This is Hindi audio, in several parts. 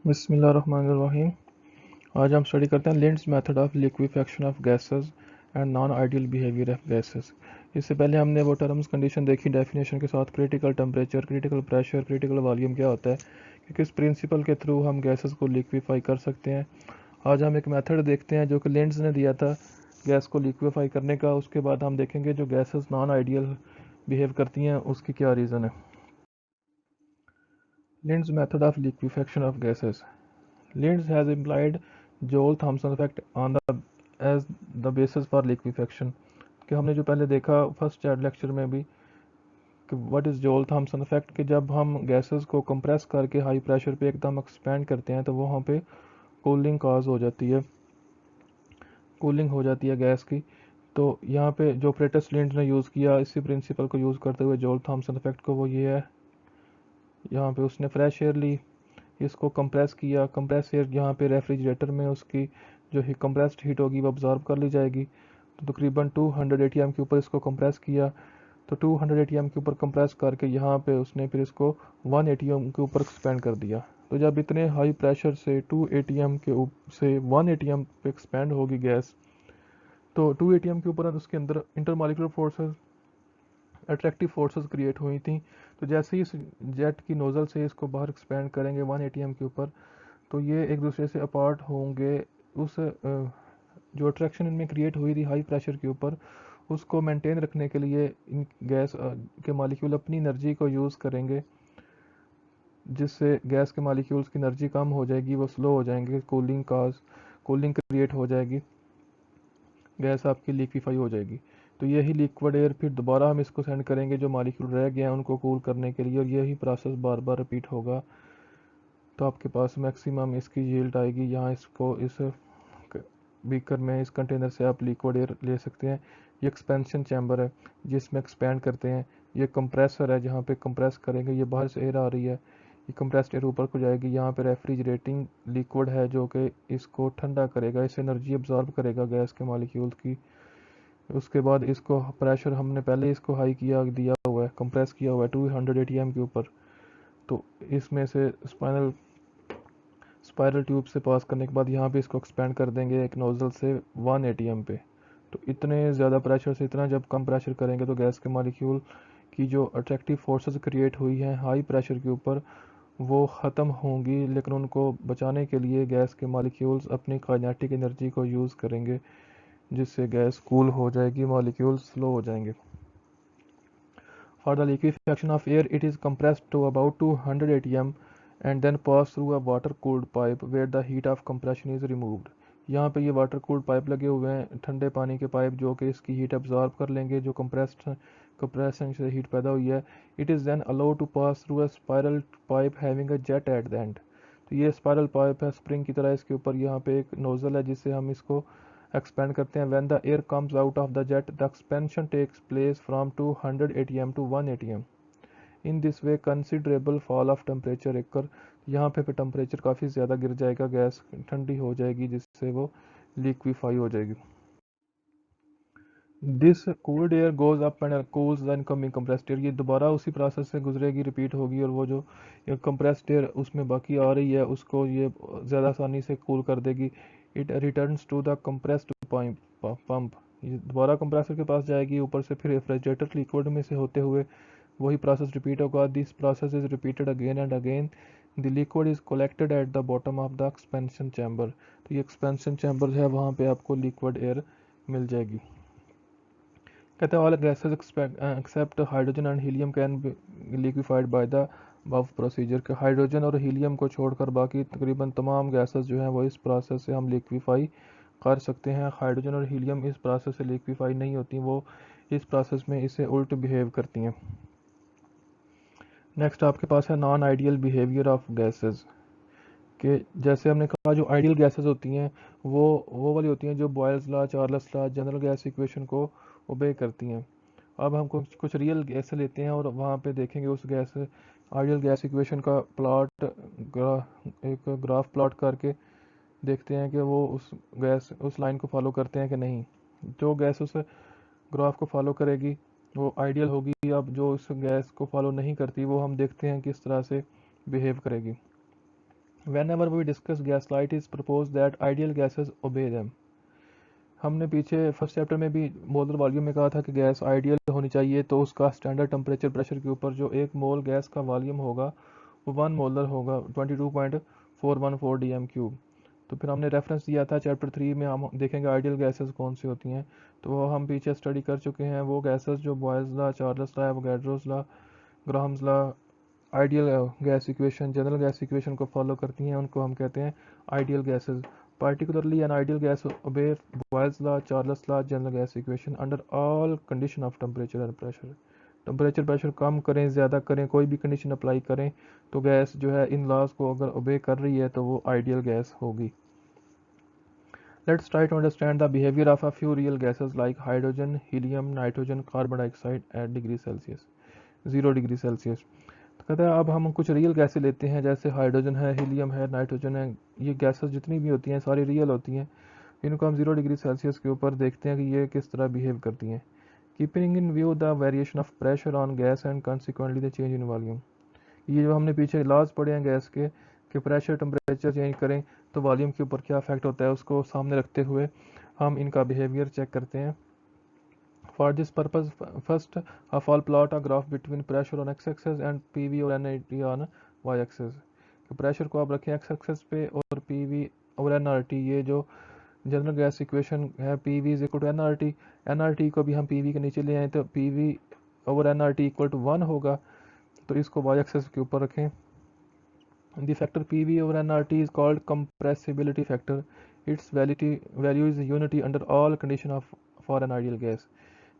बिस्मिल्लाहिर्रहमानिर्रहीम। आज हम स्टडी करते हैं Linde's method of liquefaction of gases and non ideal behaviour of gases. इससे पहले हमने वो टर्म्स कंडीशन देखी डेफिनेशन के साथ, critical temperature, critical pressure, critical volume क्या होता है, कि किस प्रिंसिपल के थ्रू हम गैसेस को लिक्विफाई कर सकते हैं। आज हम एक मेथड देखते हैं जो कि लिंड्स ने दिया था गैस को लिक्विफाई करने का। उसके बाद हम देखेंगे जो गैसेस नॉन आइडियल बिहेव करती हैं उसकी क्या रीज़न है। Linde's method of liquefaction of gases. Linds has implied Joule-Thomson effect on the as the basis for liquefaction। कि हमने जो पहले देखा फर्स्ट चैट लेक्चर में भी कि व्हाट इज़ जोल थॉमसन इफेक्ट, कि जब हम गैसेस को कंप्रेस करके हाई प्रेशर पे एकदम एक्सपेंड करते हैं तो वहाँ पे कूलिंग काज हो जाती है, कूलिंग हो जाती है गैस की। तो यहाँ पे जो ऑपरेटर लिंड्स ने यूज़ किया इसी प्रिंसिपल को यूज़ करते हुए जोल थॉमसन इफेक्ट को, वो ये है। यहाँ पे उसने फ्रेश एयर ली, इसको कंप्रेस किया। कंप्रेस एयर यहाँ पे रेफ्रिजरेटर में उसकी जो ही कंप्रेस्ड हीट होगी वो ऑब्जॉर्व कर ली जाएगी। तो तकरीबन 200 एटीएम के ऊपर इसको कंप्रेस किया। तो 200 एटीएम के ऊपर कंप्रेस करके यहाँ पे उसने फिर इसको 1 एटीएम के ऊपर एक्सपेंड कर दिया। तो जब इतने हाई प्रेशर से 2 एटीएम से 1 एटीएम पे एक्सपेंड होगी गैस, तो 2 एटीएम के ऊपर उसके अंदर intermolecular forces, attractive forces create हुई थी। तो जैसे ही इस जेट की नोज़ल से इसको बाहर एक्सपेंड करेंगे 1 एटीएम के ऊपर, तो ये एक दूसरे से अपार्ट होंगे। उस जो अट्रैक्शन इनमें क्रिएट हुई थी हाई प्रेशर के ऊपर, उसको मेंटेन रखने के लिए इन गैस के मॉलिक्यूल अपनी एनर्जी को यूज़ करेंगे, जिससे गैस के मॉलिक्यूल्स की एनर्जी कम हो जाएगी, वो स्लो हो जाएंगे, कूलिंग क्रिएट हो जाएगी, गैस आपकी लिक्विफाई हो जाएगी। तो यही लिक्विड एयर फिर दोबारा हम इसको सेंड करेंगे जो मॉलिक्यूल रह गए हैं उनको कूल करने के लिए, और यही प्रोसेस बार बार रिपीट होगा। तो आपके पास मैक्सिमम इसकी यील्ड आएगी। यहाँ इसको इस बीकर में, इस कंटेनर से आप लिक्विड एयर ले सकते हैं। ये एक्सपेंशन चैम्बर है जिसमें एक्सपैंड करते हैं। ये कंप्रेसर है जहाँ पे कंप्रेस करेंगे, ये बाहर से एयर आ रही है, ये कंप्रेस्ड एयर ऊपर को जाएगी। यहाँ पे रेफ्रिजरेटिंग लिक्विड है जो कि इसको ठंडा करेगा, इस एनर्जी अब्जॉर्ब करेगा गैस के मॉलिक्यूल्स की। उसके बाद इसको प्रेशर हमने पहले इसको हाई किया दिया हुआ है, कंप्रेस किया हुआ है 200 एटीएम के ऊपर। तो इसमें से स्पायरल ट्यूब से पास करने के बाद यहाँ पे इसको एक्सपेंड कर देंगे एक नोज़ल से 1 एटीएम पे। तो इतने ज़्यादा प्रेशर से, इतना जब कम प्रेशर करेंगे तो गैस के मॉलिक्यूल की जो अट्रैक्टिव फोर्सेस क्रिएट हुई हैं हाई प्रेशर के ऊपर वो ख़त्म होंगी। लेकिन उनको बचाने के लिए गैस के मॉलिक्यूल्स अपनी काइनेटिक एनर्जी को यूज़ करेंगे, जिससे गैस कूल हो जाएगी, मॉलिक्यूल्स स्लो हो जाएंगे। For the liquefaction of air, it is compressed to about 200 atm and then passed through a water-cooled pipe where the heat of compression is removed। यहाँ पे ये वाटर कूल्ड पाइप लगे हुए हैं, ठंडे पानी के पाइप जो कि इसकी हीट एब्जॉर्ब कर लेंगे, जो कंप्रेशन से हीट पैदा हुई है। It is then allowed to pass through a spiral pipe having a jet at the end. तो ये स्पायरल पाइप है स्प्रिंग की तरह, इसके ऊपर यहाँ पे एक नोज़ल है जिससे हम इसको expand करते हैं। when the air comes out of the jet, the expansion takes place from 200 atm to 1 atm। in this way considerable fall of temperature occur। यहाँ पे टेम्परेचर काफ़ी ज़्यादा गिर जाएगा, गैस ठंडी हो जाएगी जिससे वो लिक्विफाई हो जाएगी। This cooled air goes up and cools the incoming compressed air। ये दोबारा उसी प्रोसेस से गुजरेगी, रिपीट होगी, और वो जो कंप्रेस्ड एयर उसमें बाकी आ रही है उसको ये ज़्यादा आसानी से कूल कर देगी। It returns to the compressed pump. ये दोबारा कंप्रेसर के पास जाएगी, ऊपर से फिर रेफ्रिजरेटर लिक्विड में से होते हुए वही प्रोसेस रिपीट होगा। This process is repeated again and again. The liquid is collected at the bottom of the expansion chamber. तो ये एक्सपेंशन चैम्बर है, वहाँ पे आपको लिक्विड एयर मिल जाएगी। कहते हैं all gases except hydrogen and helium can be liquefied by the above procedure. के हाइड्रोजन और हीलियम को छोड़कर बाकी तकरीबन तमाम गैसेस जो हैं वो इस प्रोसेस से हम लिक्विफाई कर सकते हैं। हाइड्रोजन और हीलियम इस प्रोसेस से लिक्विफाई नहीं होती, वो इस प्रोसेस में इससे उल्ट बिहेव करती हैं। नेक्स्ट आपके पास है non ideal behaviour of gases. कि जैसे हमने कहा जो आइडियल गैसेस होती हैं वो वाली होती हैं जो Boyle's law, Charles law, general gas equation को ओबे करती हैं। अब हम कुछ रियल गैस लेते हैं और वहाँ पे देखेंगे उस गैस आइडियल गैस इक्वेशन का एक ग्राफ प्लॉट करके देखते हैं कि वो उस लाइन को फॉलो करते हैं कि नहीं। जो गैस उस ग्राफ को फॉलो करेगी वो आइडियल होगी। अब जो उस गैस को फॉलो नहीं करती वो हम देखते हैं किस तरह से बिहेव करेगी। Whenever we discuss gaslight, it is proposed that ideal gases obey them. हमने पीछे फर्स्ट चैप्टर में भी मोलर वॉल्यूम में कहा था कि गैस आइडियल होनी चाहिए, तो उसका स्टैंडर्ड टेम्परेचर प्रेशर के ऊपर जो एक मोल गैस का वॉल्यूम होगा वो 1 मोलर होगा 22.414 dm³। तो फिर हमने रेफरेंस दिया था चैप्टर 3 में, हम देखेंगे आइडियल गैसेस कौन सी होती हैं। तो वो हम पीछे स्टडी कर चुके हैं, वो गैसेस जो Boyle's law, Charles law, Avogadro's law, Graham's law, ideal gas equation, general gas equation को फॉलो करती हैं, उनको हम कहते हैं ideal gases. Particularly, an ideal gas obey Boyle's law, Charles law, general gas equation under all condition of temperature and pressure. Temperature pressure कम करें ज़्यादा करें, कोई भी कंडीशन अप्लाई करें, तो गैस जो है इन लॉज को अगर ओबे कर रही है तो वो आइडियल गैस होगी। Let's try to understand the behaviour of a few real gases like hydrogen, helium, nitrogen, carbon dioxide at degree celsius 0 degree celsius. तो कहते हैं अब हम कुछ रियल गैसें लेते हैं, जैसे हाइड्रोजन है, हीलियम है, नाइट्रोजन है। ये गैसेस जितनी भी होती हैं सारी रियल होती हैं। इनको हम 0 डिग्री सेल्सियस के ऊपर देखते हैं कि ये किस तरह बिहेव करती हैं। Keeping in view the variation of pressure on gas and consequently the change in volume. ये जो हमने पीछे लॉज पढ़े हैं गैस के कि प्रेशर टेम्परेचर चेंज करें तो वॉल्यूम के ऊपर क्या इफेक्ट होता है, उसको सामने रखते हुए हम इनका बिहेवियर चेक करते हैं। For this purpose, first of all plot a graph between pressure on x-axis and PV और nRT on y-axis। प्रेशर को आप रखें x-axis पे और PV और nRT, ये जो जनरल गैस इक्वेशन है PV is equal to nRT, nRT को भी हम PV के नीचे ले आए तो PV और nRT इक्वल टू 1 होगा, तो इसको y-axis के ऊपर रखें। The factor PV over nRT is called compressibility factor. Its value is unity under all condition of for an ideal gas।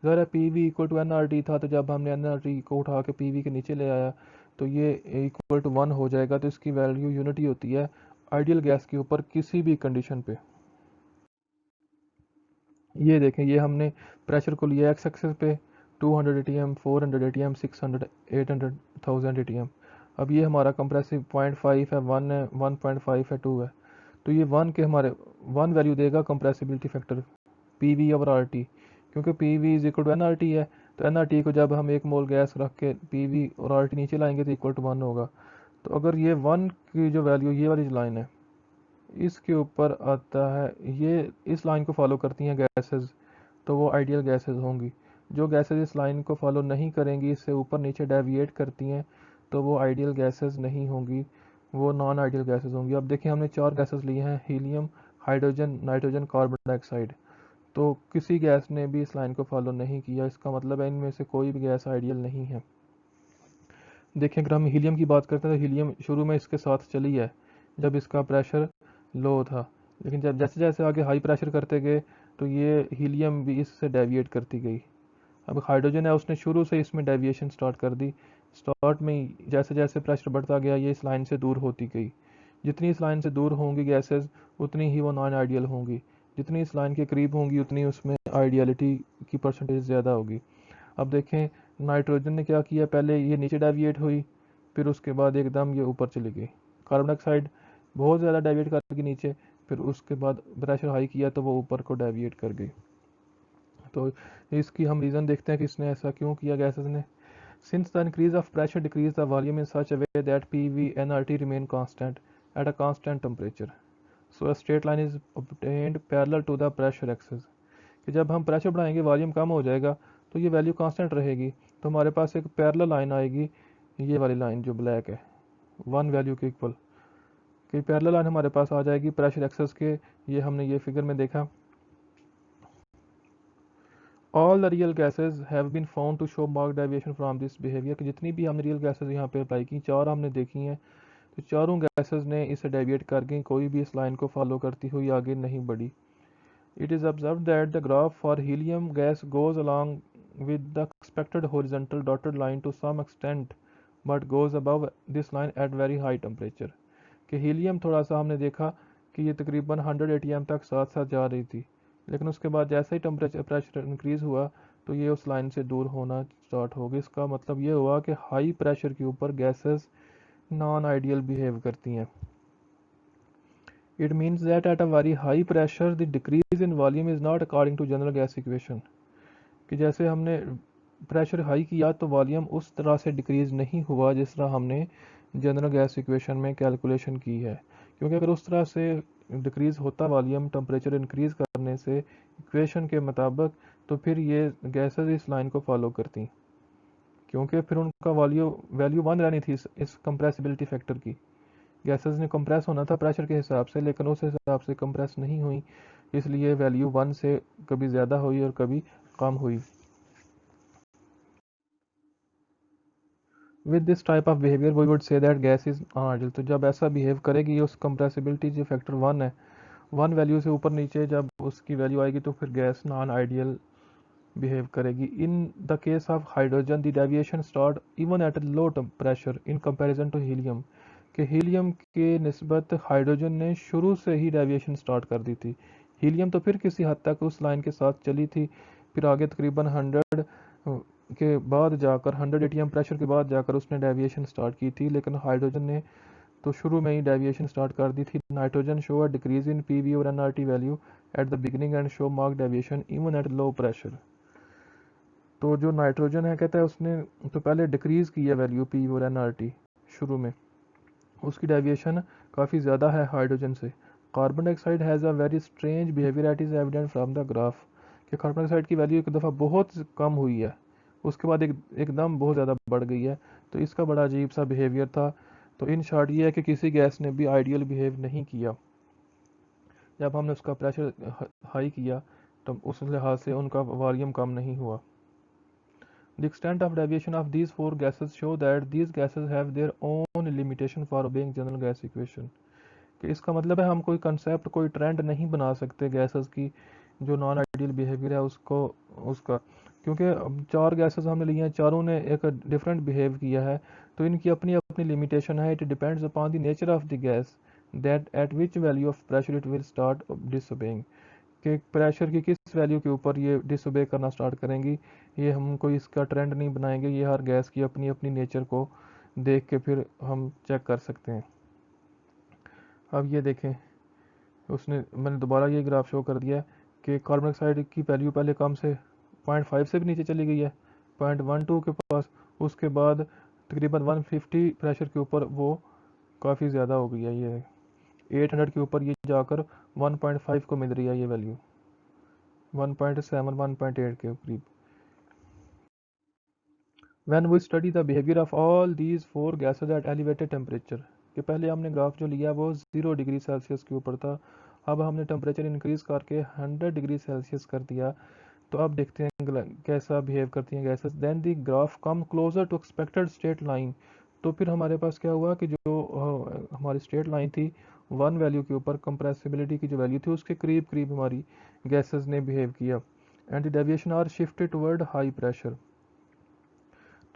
ज़रा PV इक्वल टू nRT था, तो जब हमने nRT को उठा के PV के नीचे ले आया तो ये इक्वल टू 1 हो जाएगा, तो इसकी वैल्यू यूनिटी होती है आइडियल गैस के ऊपर किसी भी कंडीशन पे। ये देखें, ये हमने प्रेशर को लिया एक्स एक्सेस पे 200 ATM, 400 ATM, 600, 800, 1000 ATM। अब ये हमारा कंप्रेसिव 0.5 है, 1 है, 1.5 है, 2 है। तो ये 1 के हमारे 1 वैल्यू देगा कंप्रेसिबिलिटी फैक्टर PV और RT, क्योंकि PV is equal to nRT है। तो nRT को जब हम 1 मोल गैस रख के PV और RT नीचे लाएंगे तो इक्वल टू 1 होगा। तो अगर ये 1 की जो वैल्यू ये वाली लाइन है इसके ऊपर आता है, ये इस लाइन को फॉलो करती हैं गैसेस, तो वो आइडियल गैसेस होंगी। जो गैसेस इस लाइन को फॉलो नहीं करेंगी, इससे ऊपर नीचे डेविएट करती हैं, तो वो आइडियल गैसेस नहीं होंगी, वो नॉन आइडियल गैसेस होंगी। अब देखिए हमने 4 गैसेस लिए हैं, helium, hydrogen, nitrogen, carbon dioxide. तो किसी गैस ने भी इस लाइन को फॉलो नहीं किया, इसका मतलब है इनमें से कोई भी गैस आइडियल नहीं है। देखें अगर हम हीलियम की बात करते हैं तो हीलियम शुरू में इसके साथ चली है जब इसका प्रेशर लो था, लेकिन जब जैसे जैसे आगे हाई प्रेशर करते गए तो ये हीलियम भी इससे डेविएट करती गई। अब हाइड्रोजन है, उसने शुरू से इसमें डेविएशन स्टार्ट कर दी। स्टार्ट में जैसे जैसे प्रेशर बढ़ता गया ये इस लाइन से दूर होती गई। जितनी इस लाइन से दूर होंगी गैसेस उतनी ही वो नॉन आइडियल होंगी, जितनी इस लाइन के करीब होंगी उतनी उसमें आइडियलिटी की परसेंटेज ज़्यादा होगी। अब देखें नाइट्रोजन ने क्या किया, पहले ये नीचे डेविएट हुई, फिर उसके बाद एकदम ये ऊपर चली गई। कार्बन डाइऑक्साइड बहुत ज़्यादा डेविएट कर गई नीचे, फिर उसके बाद प्रेशर हाई किया तो वो ऊपर को डेविएट कर गई। तो इसकी हम रीज़न देखते हैं कि इसने ऐसा क्यों किया गैसेस ने। Since the increase of pressure decrease the volume in such a way that PV nRT remain constant at a constant temperature, so a straight line is obtained parallel to the pressure axes. कि जब हम प्रेशर बढ़ाएंगे वॉल्यूम कम हो जाएगा तो ये वैल्यू कांस्टेंट रहेगी, तो हमारे पास एक पैरेलल लाइन आएगी, ये वाली लाइन जो ब्लैक है 1 वैल्यू के इक्वल, कि पैरेलल लाइन हमारे पास आ जाएगी प्रेशर एक्सेस के। ये हमने ये फिगर में देखा। All the real gases have been found to show mark deviation from this behaviour, कि जितनी भी हमने रियल गैसेज यहाँ पे अप्लाई की, 4 हमने देखी हैं, तो चारों गैसेज ने इसे डेविएट कर गई, कोई भी इस लाइन को फॉलो करती हुई आगे नहीं बढ़ी। It is observed that the graph for helium gas goes along with the expected horizontal dotted line to some extent, but goes above this line at very high temperature। कि हीलियम थोड़ा सा हमने देखा कि ये तकरीबन 100 ATM तक साथ साथ जा रही थी, लेकिन उसके बाद जैसे ही टेम्परेचर प्रेशर इंक्रीज हुआ तो ये उस लाइन से दूर होना स्टार्ट हो गई। इसका मतलब ये हुआ कि हाई प्रेशर के ऊपर गैसेस नॉन आइडियल बिहेव करती हैं। It means that at a very high pressure the decrease in volume is not according to general gas equation। कि जैसे हमने प्रेशर हाई किया तो वॉल्यूम उस तरह से डिक्रीज नहीं हुआ जिस तरह हमने जनरल गैस इक्वेशन में कैलकुलेशन की है। क्योंकि अगर उस तरह से डिक्रीज होता वॉल्यूम टेम्परेचर इंक्रीज करने से इक्वेशन के मुताबिक, तो फिर ये गैसेस इस लाइन को फॉलो करती, क्योंकि फिर उनका वैल्यू 1 रहनी थी इस कंप्रेसिबिलिटी फैक्टर की। गैसेस ने कंप्रेस होना था प्रेशर के हिसाब से, लेकिन उस हिसाब से कंप्रेस नहीं हुई, इसलिए वैल्यू 1 से कभी ज़्यादा हुई और कभी कम हुई। With this type of behaviour we would say that gas is ideal. तो जब ऐसा बिहेव करेगी, उस कंप्रेसिबिलिटी जो फैक्टर 1 है, 1 वैल्यू से ऊपर नीचे जब उसकी वैल्यू आएगी, तो फिर गैस नॉन आइडियल बिहेव करेगी। In the case of hydrogen the deviation start even at low pressure in comparison to helium, कि हीलियम के निस्बत हाइड्रोजन ने शुरू से ही डेविएशन स्टार्ट कर दी थी। हीलियम तो फिर किसी हद तक उस लाइन के साथ चली थी, फिर आगे तकरीबन 100 के बाद जाकर 100 एटीएम प्रेशर के बाद जाकर उसने डेविएशन स्टार्ट की थी, लेकिन हाइड्रोजन ने तो शुरू में ही डेविएशन स्टार्ट कर दी थी। Nitrogen show a decrease in PV और nRT value at the beginning and show mark deviation even at low pressure. तो जो नाइट्रोजन है, कहता है उसने तो पहले डिक्रीज की है वैल्यू पी और एनआरटी शुरू में, उसकी डेविएशन काफ़ी ज़्यादा है हाइड्रोजन से। Carbon dioxide has a very strange behaviour eight is evident from the graph, कि कार्बन डाइऑक्साइड की वैल्यू एक दफ़ा बहुत कम हुई है, उसके बाद एकदम बहुत ज़्यादा बढ़ गई है। तो इसका बड़ा अजीब सा बिहेवियर था। तो इन शॉर्ट ये है कि किसी गैस ने भी आइडियल बिहेव नहीं किया। जब हमने उसका प्रेशर हाई किया, तो उस लिहाज से उनका वॉल्यूम कम नहीं हुआ। The extent of deviation of these four gases show that these gases have their own limitation for obeying general gas equation। कि इसका मतलब है हम कोई कंसेप्ट, कोई ट्रेंड नहीं बना सकते गैसेस की जो नॉन आइडियल बिहेवियर है उसको उसका, क्योंकि अब 4 गैसेस हमने लिए हैं, चारों ने एक डिफरेंट बिहेव किया है, तो इनकी अपनी अपनी लिमिटेशन है। It depends upon the nature of the gas that at which value of pressure it will start disobeying, कि प्रेशर की किस वैल्यू के ऊपर ये डिसोबे करना स्टार्ट करेंगी। ये हम कोई इसका ट्रेंड नहीं बनाएंगे, ये हर गैस की अपनी अपनी नेचर को देख के फिर हम चेक कर सकते हैं। अब ये देखें, उसने मैंने दोबारा ये ग्राफ शो कर दिया कि कार्बन डाइऑक्साइड की वैल्यू पहले कम से 0.5 से भी नीचे चली गई है, 0.12 के पास, उसके बाद तकरीबन 150 प्रेशर के ऊपर वो काफ़ी ज़्यादा हो गई है। ये 800 के ऊपर ये जाकर 1.5 को मिल रही है ये वैल्यू, 1.7 1.8 के करीब। When we study the behavior of all these four gases at elevated temperature, कि पहले हमने ग्राफ जो लिया वो 0 डिग्री सेल्सियस के ऊपर था, अब हमने टेम्परेचर इंक्रीज करके 100 डिग्री सेल्सियस कर दिया, तो अब देखते हैं कैसा बिहेव करती हैं gases. Then the graph come closer to expected straight line, तो फिर हमारे पास क्या हुआ कि जो हमारी स्ट्रेट लाइन थी 1 वैल्यू के ऊपर, कंप्रेसिबिलिटी की जो वैल्यू थी उसके करीब करीब हमारी गैसेस ने बिहेव किया। And the deviation are shifted toward high pressure,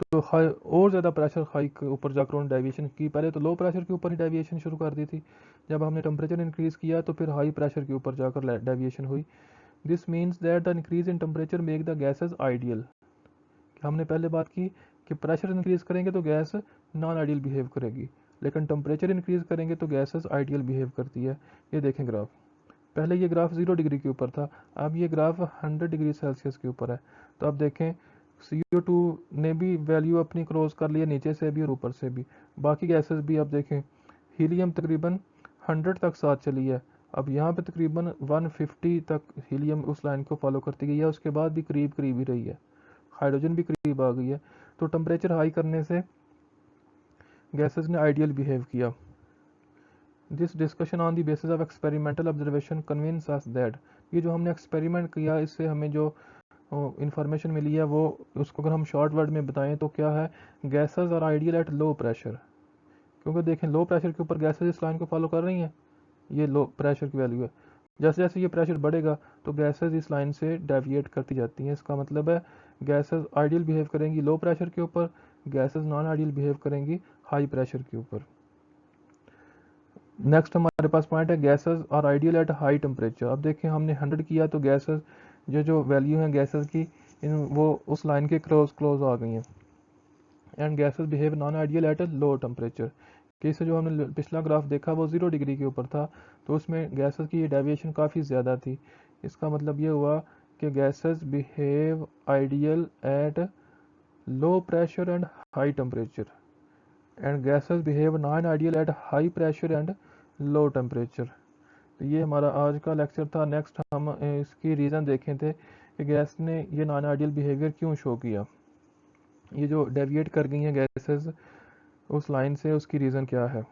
तो हाई और ज़्यादा प्रेशर हाई के ऊपर जाकर उन्होंने डेविएशन की। पहले तो लो प्रेशर के ऊपर ही डेविएशन शुरू कर दी थी, जब हमने टेम्परेचर इंक्रीज़ किया तो फिर हाई प्रेशर के ऊपर जाकर डेविएशन हुई। This means that the increase in temperature make the gases ideal. हमने पहले बात की कि प्रेशर इंक्रीज करेंगे तो गैस नॉन आइडियल बिहेव करेगी, लेकिन टेम्परेचर इंक्रीज करेंगे तो गैसेज आइडियल बिहेव करती है। ये देखें ग्राफ, पहले ये ग्राफ 0 डिग्री के ऊपर था, अब ये ग्राफ 100 डिग्री सेल्सियस के ऊपर है। तो अब देखें CO2 ने भी वैल्यू अपनी क्रॉस कर लिया नीचे से भी और ऊपर से भी, बाकी गैसेस भी। अब देखें हीलियम तकरीबन 100 तक साथ चली है, अब यहाँ पे तकरीबन 150 तक हीलियम उस लाइन को फॉलो करती गई है, उसके बाद भी करीब करीब ही रही है, हाइड्रोजन भी करीब आ गई है। तो टेम्परेचर हाई करने से गैसेस ने आइडियल बिहेव किया। This discussion on the basis of experimental observation convince us that, ये जो हमने एक्सपेरिमेंट किया इससे हमें जो इंफॉर्मेशन मिली है वो, उसको अगर हम शॉर्ट वर्ड में बताएं तो क्या है, gases are ideal at low pressure. क्योंकि देखें लो प्रेशर के ऊपर गैसेस इस लाइन को फॉलो कर रही हैं, ये लो प्रेशर की वैल्यू है। जैसे जैसे ये प्रेशर बढ़ेगा तो गैसेस इस लाइन से डेविएट करती जाती हैं। इसका मतलब है गैसेस आइडियल बिहेव करेंगी लो प्रेशर के ऊपर, गैसेस नॉन आइडियल बिहेव करेंगी हाई प्रेशर के ऊपर। नेक्स्ट हमारे पास पॉइंट है gases are ideal at high temperature. अब देखें हमने 100 किया तो गैसेस जो वैल्यू है गैसेस की वो उस लाइन के क्लोज आ गई हैं। And gases behave non ideal at low temperature, कि इससे जो हमने पिछला ग्राफ देखा वो 0 डिग्री के ऊपर था, तो उसमें गैसेस की डेविएशन काफ़ी ज़्यादा थी। इसका मतलब ये हुआ कि gases behave ideal at low pressure and high temperature, and gases behave non ideal at high pressure and low temperature. तो ये हमारा आज का लेक्चर था। नेक्स्ट हम इसकी रीज़न देखे थे कि गैस ने ये नॉन आइडियल बिहेवियर क्यों शो किया, ये जो डेविएट कर गई हैं गैसेस उस लाइन से, उसकी रीज़न क्या है।